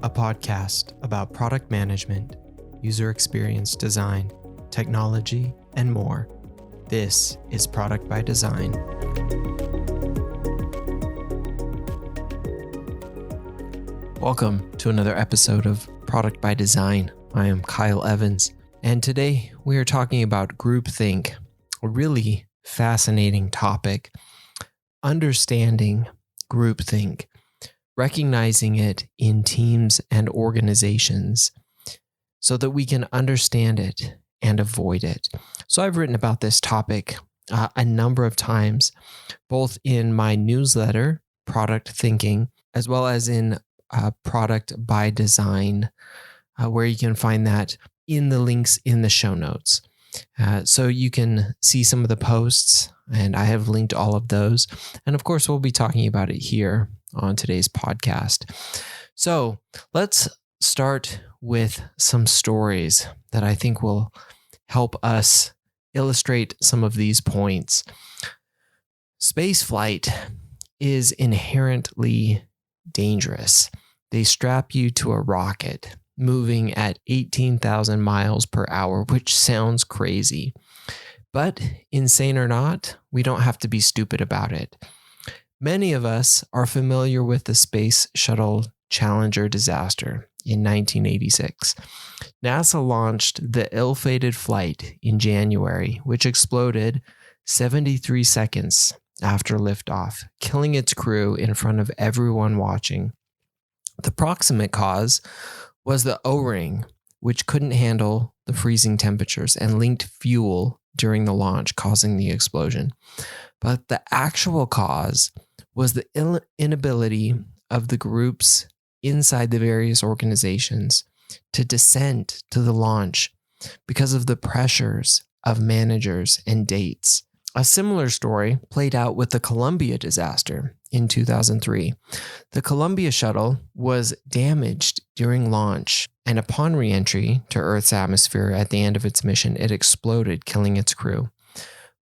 a podcast about product management, user experience design, technology, and more. This is Product by Design. Welcome to another episode of Product by Design. I am Kyle Evans, and today we are talking about groupthink, a really fascinating topic. Understanding groupthink, recognizing it in teams and organizations so that we can understand it and avoid it. So I've written about this topic a number of times, both in my newsletter, Product Thinking, as well as in Product by Design, where you can find that in the links in the show notes. So you can see some of the posts, and I have linked all of those. And of course, we'll be talking about it here on today's podcast. So let's start with some stories that I think will help us illustrate some of these points. Spaceflight is inherently dangerous. They strap you to a rocket moving at 18,000 miles per hour, which sounds crazy. But insane or not, we don't have to be stupid about it. Many of us are familiar with the Space Shuttle Challenger disaster in 1986. NASA launched the ill-fated flight in January, which exploded 73 seconds after liftoff, killing its crew in front of everyone watching. The proximate cause was the O-ring, which couldn't handle the freezing temperatures and leaked fuel during the launch, causing the explosion. But the actual cause was the inability of the groups inside the various organizations to descend to the launch because of the pressures of managers and dates. A similar story played out with the Columbia disaster in 2003. The Columbia shuttle was damaged during launch, and upon re-entry to Earth's atmosphere at the end of its mission, it exploded, killing its crew.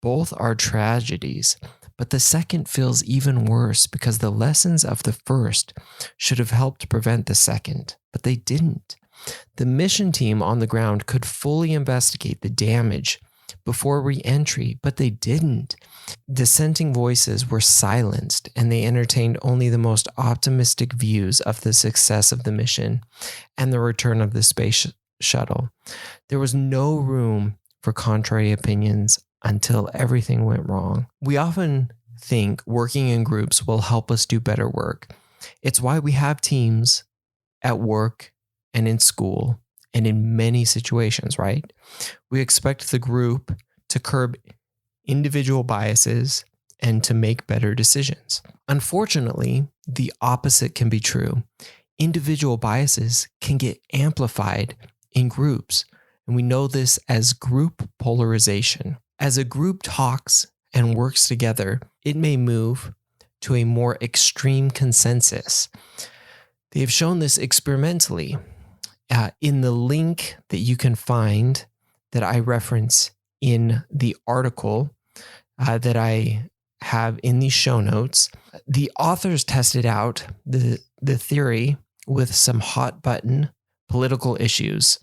Both are tragedies, but the second feels even worse because the lessons of the first should have helped prevent the second, but they didn't. The mission team on the ground could fully investigate the damage before re-entry, but they didn't. Dissenting voices were silenced, and they entertained only the most optimistic views of the success of the mission and the return of the space shuttle. There was no room for contrary opinions until everything went wrong. We often think working in groups will help us do better work. It's why we have teams at work and in school and in many situations, right? We expect the group to curb individual biases and to make better decisions. Unfortunately, the opposite can be true. Individual biases can get amplified in groups, and we know this as group polarization. As a group talks and works together, it may move to a more extreme consensus. They have shown this experimentally. In the link that you can find that I reference in the article that I have in the show notes, the authors tested out the theory with some hot button political issues,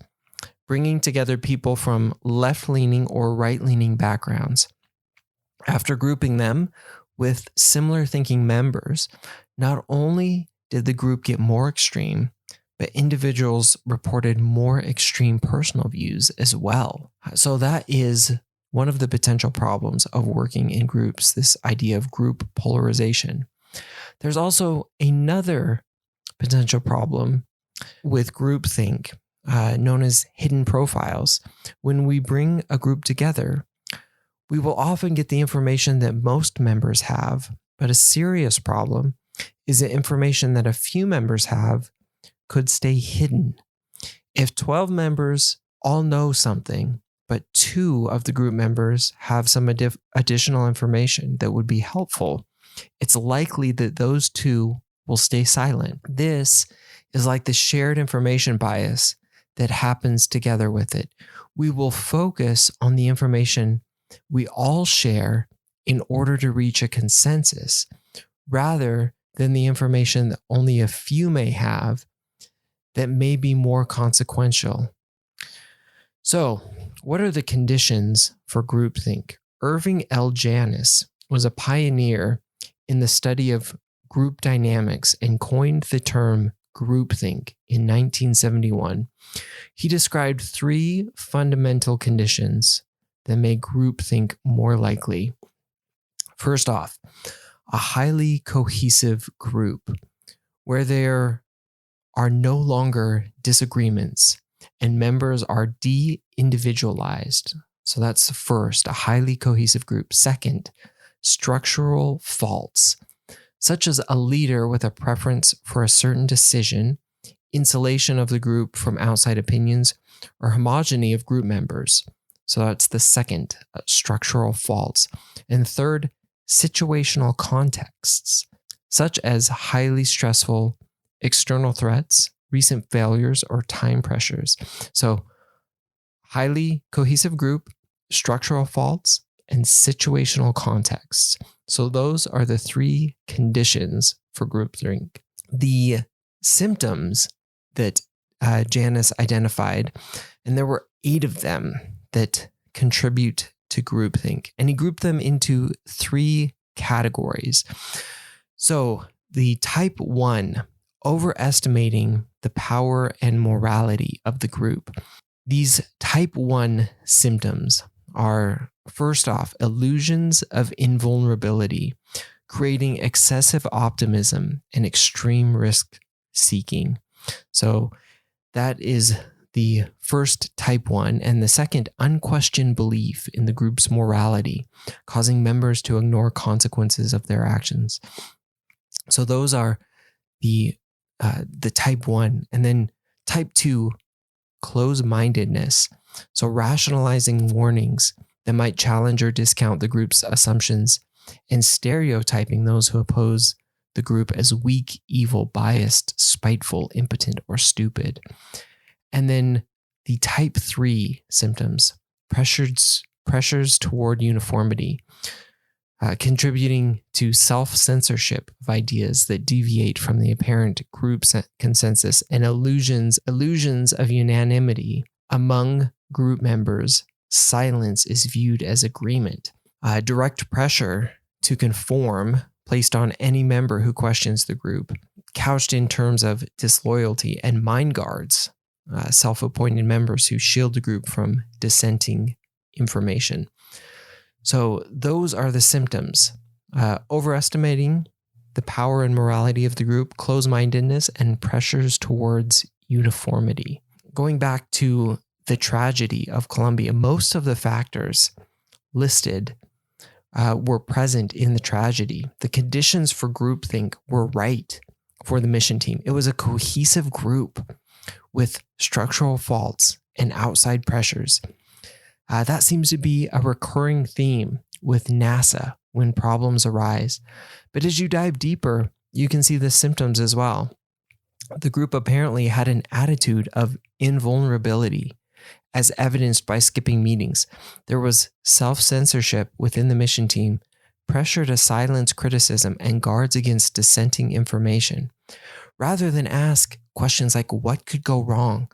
bringing together people from left-leaning or right-leaning backgrounds. After grouping them with similar thinking members, not only did the group get more extreme, but individuals reported more extreme personal views as well. So that is one of the potential problems of working in groups, this idea of group polarization. There's also another potential problem with groupthink, known as hidden profiles. When we bring a group together, we will often get the information that most members have, but a serious problem is the information that a few members have could stay hidden. If 12 members all know something, but 2 of the group members have some additional information that would be helpful, it's likely that those 2 will stay silent. This is like the shared information bias that happens together with it. We will focus on the information we all share in order to reach a consensus, rather than the information that only a few may have that may be more consequential. So, what are the conditions for groupthink? Irving L. Janis was a pioneer in the study of group dynamics and coined the term groupthink in 1971. He described 3 fundamental conditions that make groupthink more likely. First off, a highly cohesive group where there are no longer disagreements and members are de-individualized. So that's the first, a highly cohesive group. Second, structural faults, such as a leader with a preference for a certain decision, insulation of the group from outside opinions, or homogeny of group members. So that's the second, structural faults. And third, situational contexts, such as highly stressful external threats, recent failures, or time pressures. So highly cohesive group, structural faults, and situational contexts. So those are the 3 conditions for groupthink. The symptoms that Janis identified, and there were 8 of them that contribute to groupthink, and he grouped them into 3 categories. So the type 1, overestimating the power and morality of the group. These type 1 symptoms are, first off, illusions of invulnerability, creating excessive optimism and extreme risk seeking. So that is the first type 1. And the second, unquestioned belief in the group's morality, causing members to ignore consequences of their actions. So those are the type 1. And then type 2, close-mindedness. So rationalizing warnings that might challenge or discount the group's assumptions and stereotyping those who oppose the group as weak, evil, biased, spiteful, impotent, or stupid. And then the type 3 symptoms, pressures toward uniformity, contributing to self-censorship of ideas that deviate from the apparent group consensus, and illusions of unanimity among group members. Silence is viewed as agreement. Direct pressure to conform placed on any member who questions the group, couched in terms of disloyalty, and mind guards, self-appointed members who shield the group from dissenting information. So those are the symptoms: overestimating the power and morality of the group, close-mindedness, and pressures towards uniformity. Going back to the tragedy of Columbia, most of the factors listed were present in the tragedy. The conditions for groupthink were right for the mission team. It was a cohesive group with structural faults and outside pressures. That seems to be a recurring theme with NASA when problems arise. But as you dive deeper, you can see the symptoms as well. The group apparently had an attitude of invulnerability, as evidenced by skipping meetings. There was self-censorship within the mission team, pressure to silence criticism, and guards against dissenting information. Rather than ask questions like what could go wrong,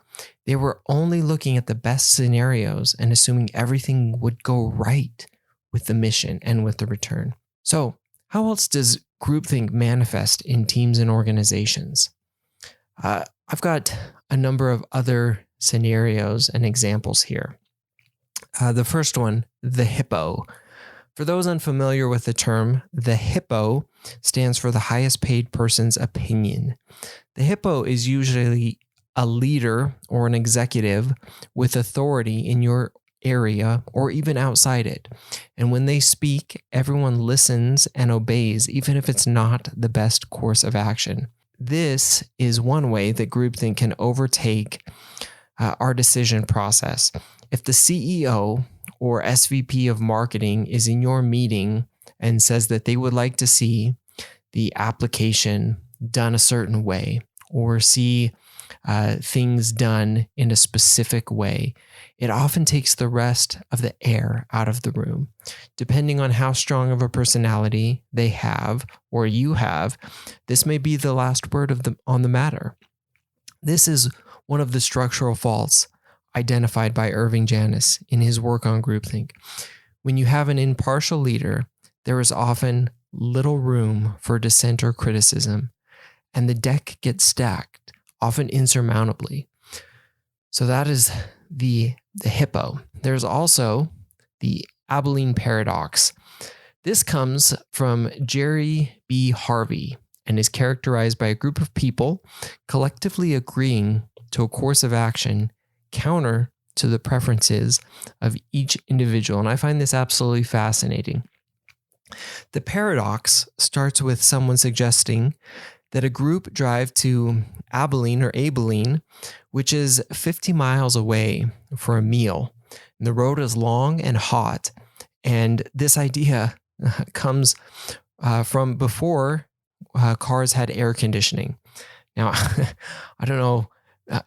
they were only looking at the best scenarios and assuming everything would go right with the mission and with the return. So, how else does groupthink manifest in teams and organizations? I've got a number of other scenarios and examples here. The first one, the hippo. For those unfamiliar with the term, the hippo stands for the highest paid person's opinion. The hippo is usually a leader or an executive with authority in your area or even outside it. And when they speak, everyone listens and obeys, even if it's not the best course of action. This is one way that groupthink can overtake our decision process. If the CEO or SVP of marketing is in your meeting and says that they would like to see the application done a certain way or see things done in a specific way, it often takes the rest of the air out of the room. Depending on how strong of a personality they have or you have, this may be the last word on the matter. This is one of the structural faults identified by Irving Janis in his work on groupthink. When you have an impartial leader, there is often little room for dissent or criticism, and the deck gets stacked, often insurmountably. So that is the hippo. There's also the Abilene paradox. This comes from Jerry B. Harvey and is characterized by a group of people collectively agreeing to a course of action counter to the preferences of each individual. And I find this absolutely fascinating. The paradox starts with someone suggesting that a group drive to Abilene, which is 50 miles away for a meal. And the road is long and hot. And this idea comes from before cars had air conditioning. Now, I don't know,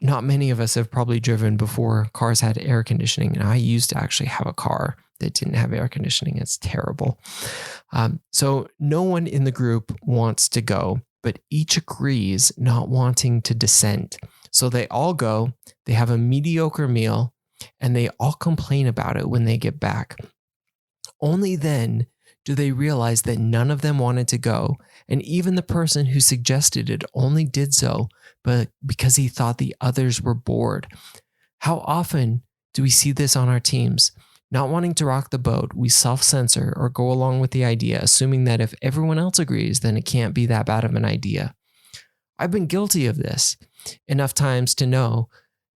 not many of us have probably driven before cars had air conditioning. And I used to actually have a car that didn't have air conditioning. It's terrible. So no one in the group wants to go, but each agrees not wanting to dissent. So they all go, they have a mediocre meal, and they all complain about it when they get back. Only then do they realize that none of them wanted to go, and even the person who suggested it only did so but because he thought the others were bored. How often do we see this on our teams? Not wanting to rock the boat, we self-censor or go along with the idea, assuming that if everyone else agrees, then it can't be that bad of an idea. I've been guilty of this enough times to know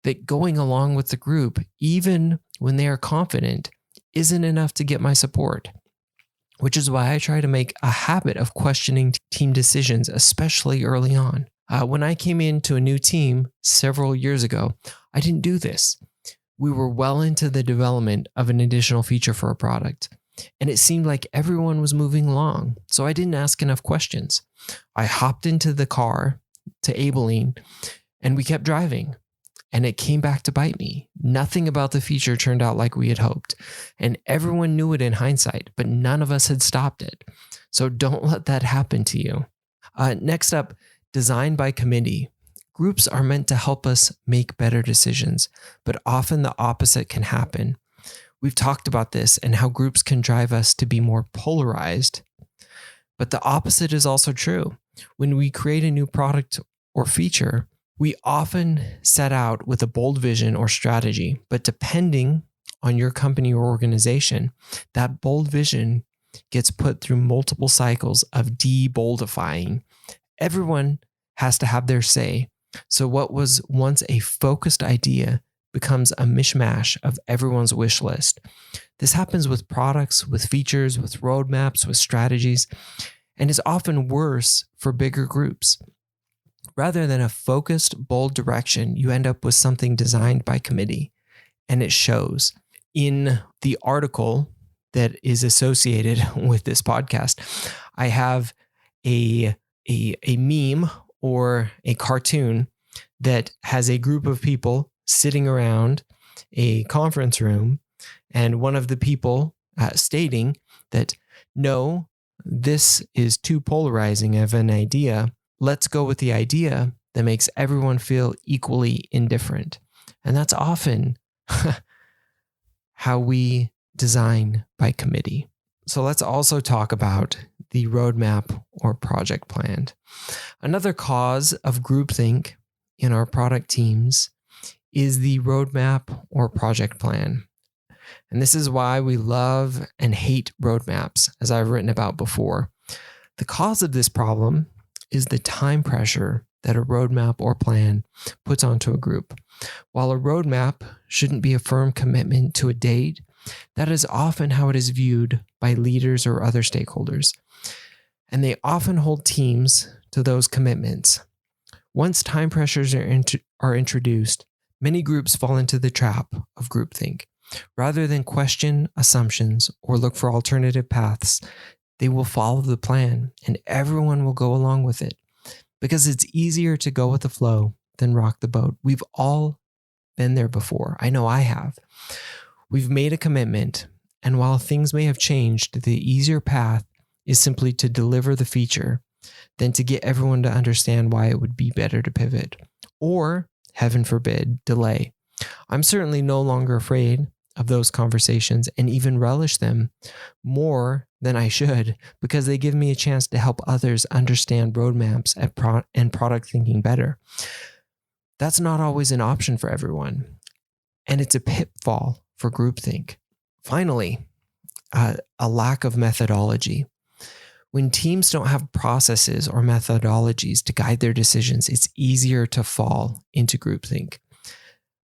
that going along with the group, even when they are confident, isn't enough to get my support, which is why I try to make a habit of questioning team decisions, especially early on. When I came into a new team several years ago, I didn't do this. We were well into the development of an additional feature for a product, and it seemed like everyone was moving along, so I didn't ask enough questions. I hopped into the car to Abilene, and we kept driving, and it came back to bite me. Nothing about the feature turned out like we had hoped, and everyone knew it in hindsight, but none of us had stopped it. So don't let that happen to you. Next up, design by committee. Groups are meant to help us make better decisions, but often the opposite can happen. We've talked about this and how groups can drive us to be more polarized, but the opposite is also true. When we create a new product or feature, we often set out with a bold vision or strategy, but depending on your company or organization, that bold vision gets put through multiple cycles of de-boldifying. Everyone has to have their say. So what was once a focused idea becomes a mishmash of everyone's wish list. This happens with products, with features, with roadmaps, with strategies, and is often worse for bigger groups. Rather than a focused, bold direction, you end up with something designed by committee, and it shows. In the article that is associated with this podcast, I have a meme or a cartoon that has a group of people sitting around a conference room, and one of the people stating that, no, this is too polarizing of an idea. Let's go with the idea that makes everyone feel equally indifferent. And that's often how we design by committee. So let's also talk about the roadmap or project plan. Another cause of groupthink in our product teams is the roadmap or project plan. And this is why we love and hate roadmaps, as I've written about before. The cause of this problem is the time pressure that a roadmap or plan puts onto a group. While a roadmap shouldn't be a firm commitment to a date, that is often how it is viewed by leaders or other stakeholders. And they often hold teams to those commitments. Once time pressures are introduced, many groups fall into the trap of groupthink. Rather than question assumptions or look for alternative paths, they will follow the plan and everyone will go along with it because it's easier to go with the flow than rock the boat. We've all been there before. I know I have. We've made a commitment, and while things may have changed, the easier path is simply to deliver the feature than to get everyone to understand why it would be better to pivot. Or heaven forbid, delay. I'm certainly no longer afraid of those conversations and even relish them more than I should because they give me a chance to help others understand roadmaps and product thinking better. That's not always an option for everyone, and it's a pitfall for groupthink. Finally, a lack of methodology. When teams don't have processes or methodologies to guide their decisions, it's easier to fall into groupthink.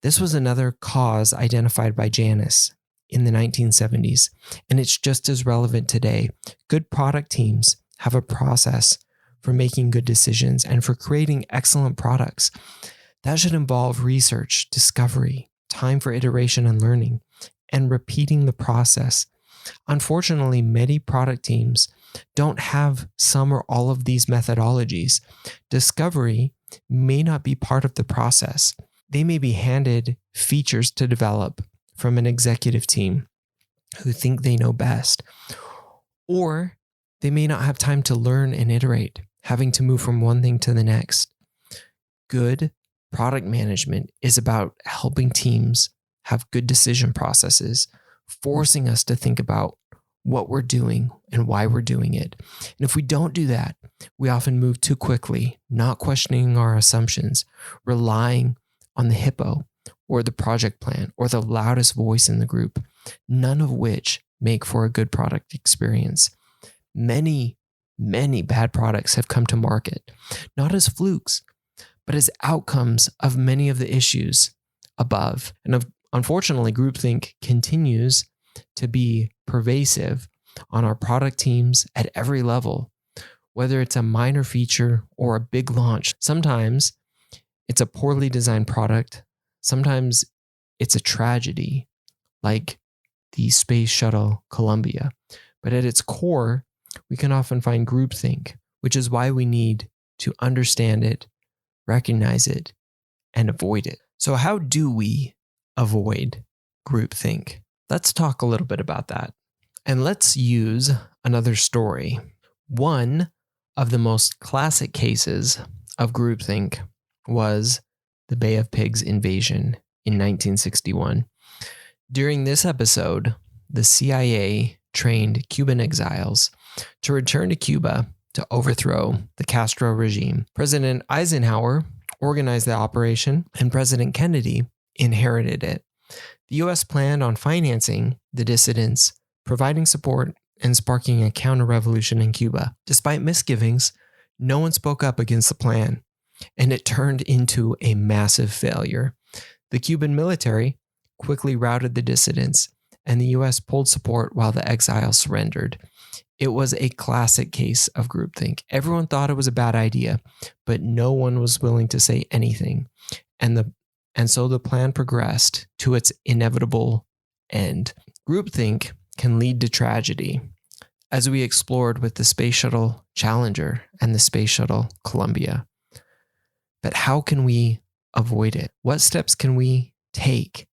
This was another cause identified by Janus in the 1970s, and it's just as relevant today. Good product teams have a process for making good decisions and for creating excellent products. That should involve research, discovery, time for iteration and learning, and repeating the process. Unfortunately, many product teams don't have some or all of these methodologies. Discovery may not be part of the process. They may be handed features to develop from an executive team who think they know best, or they may not have time to learn and iterate, having to move from one thing to the next. Good product management is about helping teams have good decision processes, forcing us to think about what we're doing and why we're doing it. And if we don't do that, we often move too quickly, not questioning our assumptions, relying on the hippo or the project plan or the loudest voice in the group, none of which make for a good product experience. Many bad products have come to market, not as flukes, but as outcomes of many of the issues above. And unfortunately, groupthink continues to be pervasive on our product teams at every level, whether it's a minor feature or a big launch. Sometimes it's a poorly designed product. Sometimes it's a tragedy, like the Space Shuttle Columbia. But at its core, we can often find groupthink, which is why we need to understand it, recognize it, and avoid it. So how do we avoid groupthink? Let's talk a little bit about that. And let's use another story. One of the most classic cases of groupthink was the Bay of Pigs invasion in 1961. During this episode, the CIA trained Cuban exiles to return to Cuba to overthrow the Castro regime. President Eisenhower organized the operation, and President Kennedy inherited it. The U.S. planned on financing the dissidents, providing support, and sparking a counter-revolution in Cuba. Despite misgivings, no one spoke up against the plan, and it turned into a massive failure. The Cuban military quickly routed the dissidents, and the U.S. pulled support while the exiles surrendered. It was a classic case of groupthink. Everyone thought it was a bad idea, but no one was willing to say anything. And so the plan progressed to its inevitable end. Groupthink can lead to tragedy, as we explored with the Space Shuttle Challenger and the Space Shuttle Columbia. But how can we avoid it? What steps can we take?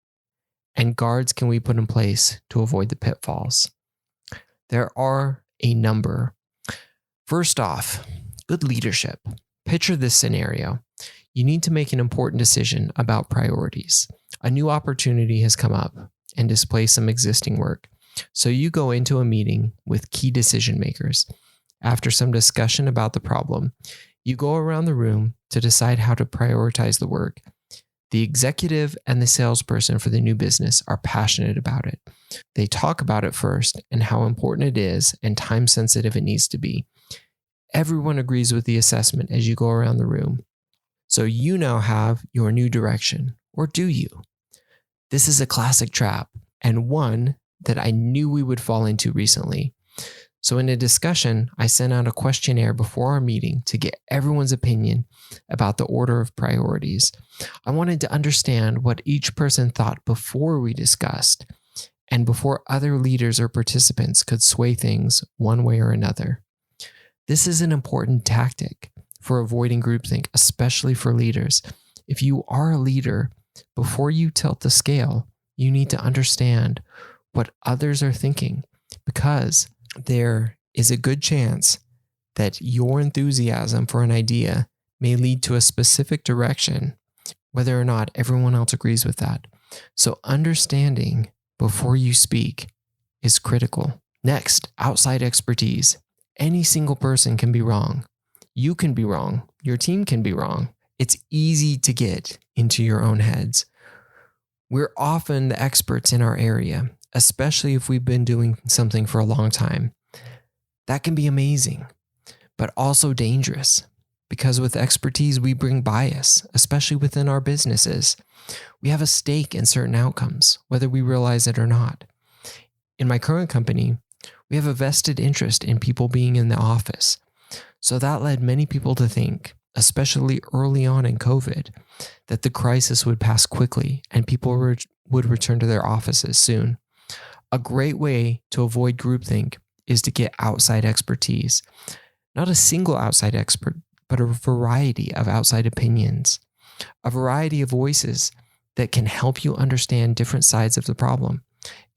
And guards can we put in place to avoid the pitfalls? There are a number. First off, good leadership. Picture this scenario. You need to make an important decision about priorities. A new opportunity has come up and displaced some existing work. So you go into a meeting with key decision makers. After some discussion about the problem, you go around the room to decide how to prioritize the work. The executive and the salesperson for the new business are passionate about it. They talk about it first and how important it is and time sensitive it needs to be. Everyone agrees with the assessment as you go around the room. So you now have your new direction, or do you? This is a classic trap, and one that I knew we would fall into recently. So in a discussion, I sent out a questionnaire before our meeting to get everyone's opinion about the order of priorities. I wanted to understand what each person thought before we discussed, and before other leaders or participants could sway things one way or another. This is an important tactic for avoiding groupthink, especially for leaders. If you are a leader, before you tilt the scale, you need to understand what others are thinking, because there is a good chance that your enthusiasm for an idea may lead to a specific direction whether or not everyone else agrees with that. So understanding before you speak is critical. Next, outside expertise. Any single person can be wrong. You can be wrong. Your team can be wrong. It's easy to get into your own heads. We're often the experts in our area, especially if we've been doing something for a long time. That can be amazing, but also dangerous, because with expertise, we bring bias, especially within our businesses. We have a stake in certain outcomes, whether we realize it or not. In my current company, we have a vested interest in people being in the office. So that led many people to think, especially early on in COVID, that the crisis would pass quickly and people would return to their offices soon. A great way to avoid groupthink is to get outside expertise. Not a single outside expert, but a variety of outside opinions, a variety of voices that can help you understand different sides of the problem.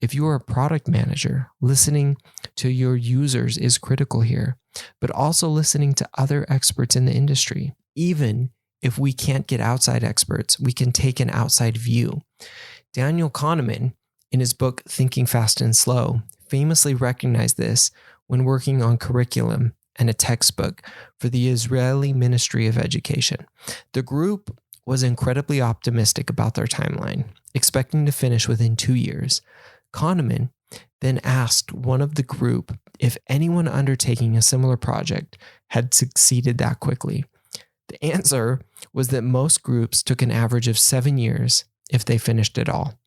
If you are a product manager, listening to your users is critical here, but also listening to other experts in the industry. Even if we can't get outside experts, we can take an outside view. Daniel Kahneman, in his book Thinking Fast and Slow, famously recognized this when working on curriculum and a textbook for the Israeli Ministry of Education. The group was incredibly optimistic about their timeline, expecting to finish within 2 years. Kahneman then asked one of the group if anyone undertaking a similar project had succeeded that quickly. The answer was that most groups took an average of 7 years if they finished it all.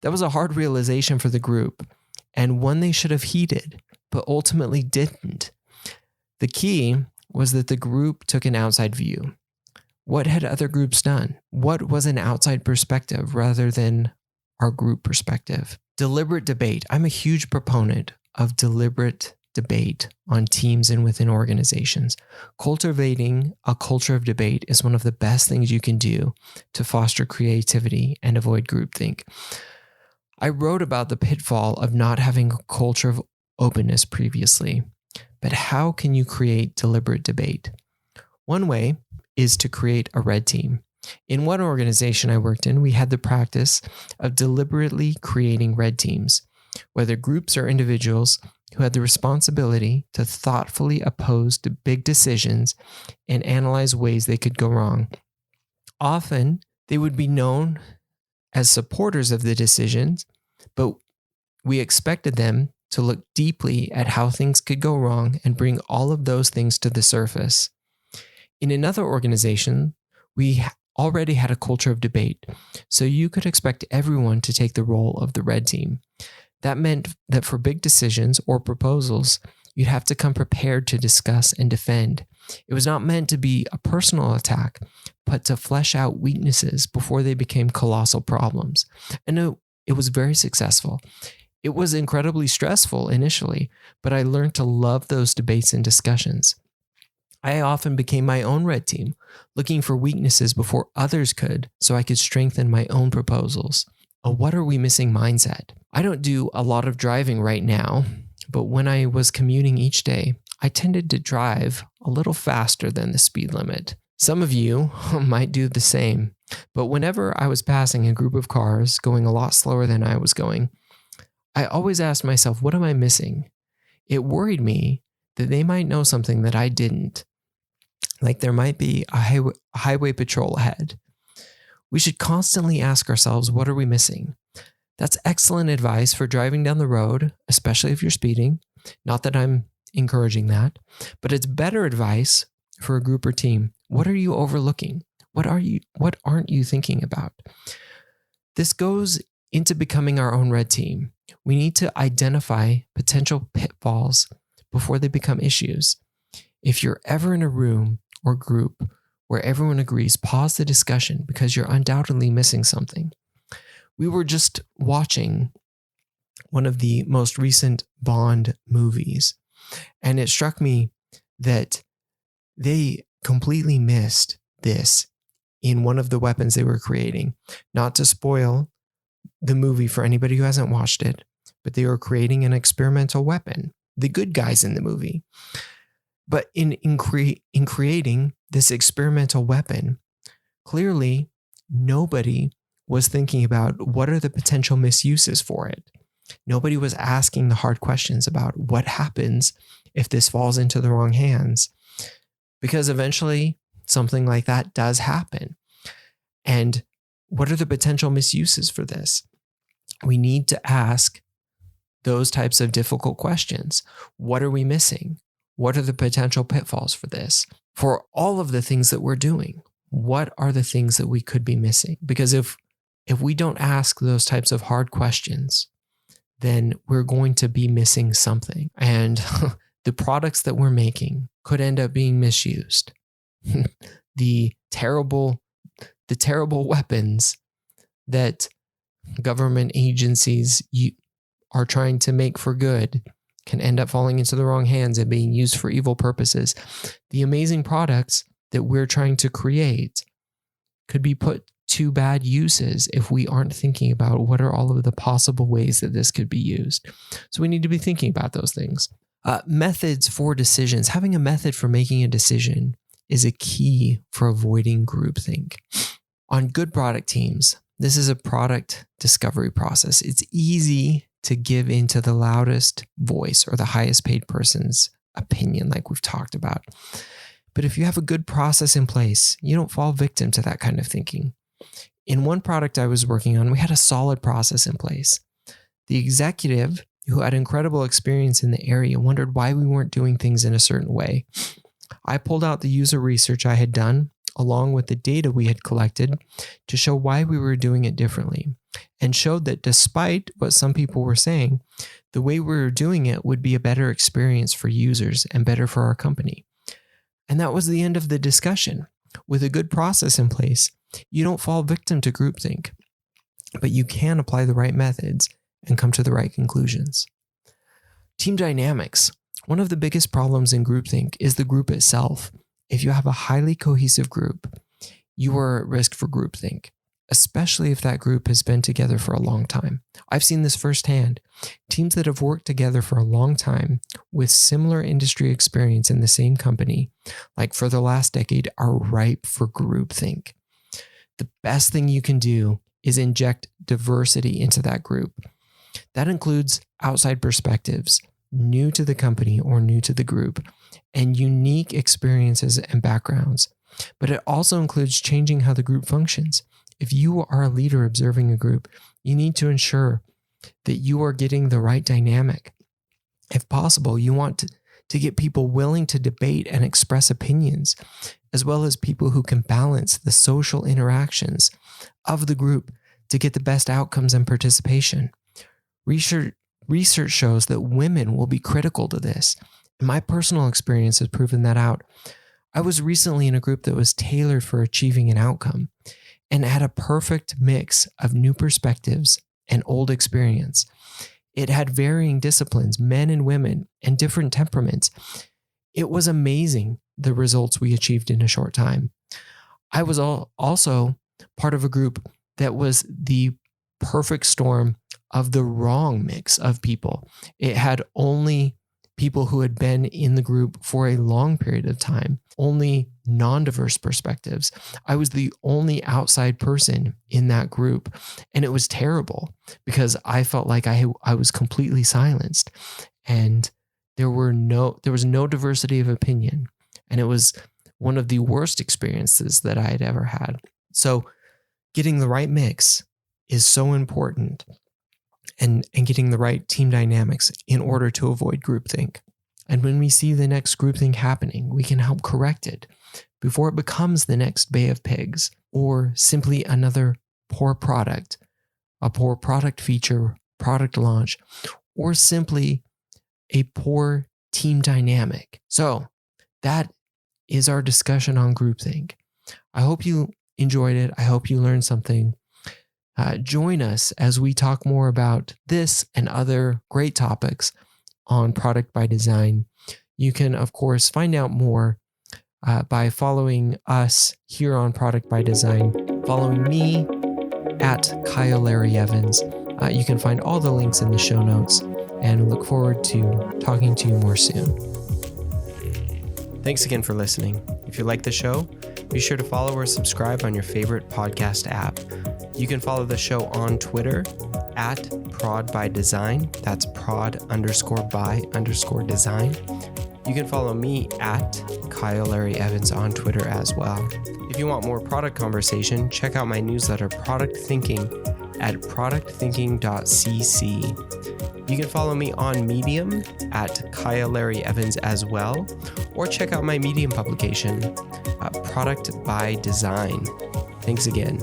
That was a hard realization for the group, and one they should have heeded, but ultimately didn't. The key was that the group took an outside view. What had other groups done? What was an outside perspective rather than our group perspective? Deliberate debate. I'm a huge proponent of deliberate debate on teams and within organizations. Cultivating a culture of debate is one of the best things you can do to foster creativity and avoid groupthink. I wrote about the pitfall of not having a culture of openness previously, but how can you create deliberate debate? One way is to create a red team. In one organization I worked in, we had the practice of deliberately creating red teams, whether groups or individuals who had the responsibility to thoughtfully oppose to big decisions and analyze ways they could go wrong. Often, they would be known as supporters of the decisions, but we expected them to look deeply at how things could go wrong and bring all of those things to the surface. In another organization, we already had a culture of debate, so you could expect everyone to take the role of the red team. That meant that for big decisions or proposals, you'd have to come prepared to discuss and defend. It was not meant to be a personal attack, but to flesh out weaknesses before they became colossal problems. And it was very successful. It was incredibly stressful initially, but I learned to love those debates and discussions. I often became my own red team, looking for weaknesses before others could, so I could strengthen my own proposals. A what are we missing mindset. I don't do a lot of driving right now, but when I was commuting each day, I tended to drive a little faster than the speed limit. Some of you might do the same, but whenever I was passing a group of cars going a lot slower than I was going, I always asked myself, what am I missing? It worried me that they might know something that I didn't. Like there might be a highway patrol ahead. We should constantly ask ourselves, what are we missing? That's excellent advice for driving down the road, especially if you're speeding. Not that I'm encouraging that, but it's better advice for a group or team. What are you overlooking? What aren't you thinking about? This goes into becoming our own red team. We need to identify potential pitfalls before they become issues. If you're ever in a room or group where everyone agrees, pause the discussion because you're undoubtedly missing something. We were just watching one of the most recent Bond movies, and it struck me that they completely missed this in one of the weapons they were creating. Not to spoil the movie for anybody who hasn't watched it, but they were creating an experimental weapon, the good guys in the movie. But in creating this experimental weapon, clearly nobody was thinking about what are the potential misuses for it. Nobody was asking the hard questions about what happens if this falls into the wrong hands, because eventually something like that does happen. And what are the potential misuses for this? We need to ask those types of difficult questions. What are we missing? What are the potential pitfalls for this? For all of the things that we're doing, what are the things that we could be missing? Because if we don't ask those types of hard questions, then we're going to be missing something. And the products that we're making could end up being misused. The terrible weapons that government agencies are trying to make for good can end up falling into the wrong hands and being used for evil purposes. The amazing products that we're trying to create could be put to bad uses if we aren't thinking about what are all of the possible ways that this could be used. So we need to be thinking about those things. Methods for decisions. Having a method for making a decision is a key for avoiding groupthink. On good product teams, this is a product discovery process. It's easy to give into the loudest voice or the highest paid person's opinion, like we've talked about. But if you have a good process in place, you don't fall victim to that kind of thinking. In one product I was working on, we had a solid process in place. The executive, who had incredible experience in the area, wondered why we weren't doing things in a certain way. I pulled out the user research I had done, along with the data we had collected, to show why we were doing it differently, and showed that despite what some people were saying, the way we were doing it would be a better experience for users and better for our company. And that was the end of the discussion. With a good process in place, you don't fall victim to groupthink, but you can apply the right methods and come to the right conclusions. Team dynamics. One of the biggest problems in groupthink is the group itself. If you have a highly cohesive group, you are at risk for groupthink, especially if that group has been together for a long time. I've seen this firsthand. Teams that have worked together for a long time with similar industry experience in the same company, like for the last decade, are ripe for groupthink. The best thing you can do is inject diversity into that group. That includes outside perspectives, new to the company or new to the group, and unique experiences and backgrounds. But it also includes changing how the group functions. If you are a leader observing a group, you need to ensure that you are getting the right dynamic. If possible, you want to get people willing to debate and express opinions, as well as people who can balance the social interactions of the group to get the best outcomes and participation. Research shows that women will be critical to this, and my personal experience has proven that out. I was recently in a group that was tailored for achieving an outcome and had a perfect mix of new perspectives and old experience. It had varying disciplines, men and women, and different temperaments. It was amazing the results we achieved in a short time. I was also part of a group that was the perfect storm of the wrong mix of people. It had only people who had been in the group for a long period of time, only non-diverse perspectives. I was the only outside person in that group, and it was terrible because I felt like I was completely silenced, and there was no diversity of opinion, and it was one of the worst experiences that I had ever had. So getting the right mix is so important, and getting the right team dynamics in order to avoid groupthink. And when we see the next groupthink happening, we can help correct it before it becomes the next Bay of Pigs, or simply another poor product, a poor product feature, product launch, or simply a poor team dynamic. So that is our discussion on groupthink. I hope you enjoyed it. I hope you learned something. Join us as we talk more about this and other great topics on Product by Design. You can, of course, find out more by following us here on Product by Design, following me at Kyle Larry Evans. You can find all the links in the show notes, and look forward to talking to you more soon. Thanks again for listening. If you like the show, Be sure to follow or subscribe on your favorite podcast app. You can follow the show on Twitter at prod_by_design. That's prod_by_design. You can follow me at Kyle Larry Evans on Twitter as well. If you want more product conversation, check out my newsletter, Product Thinking, at productthinking.cc. You can follow me on Medium at Kyle Larry Evans as well, or check out my Medium publication, Product by Design. Thanks again.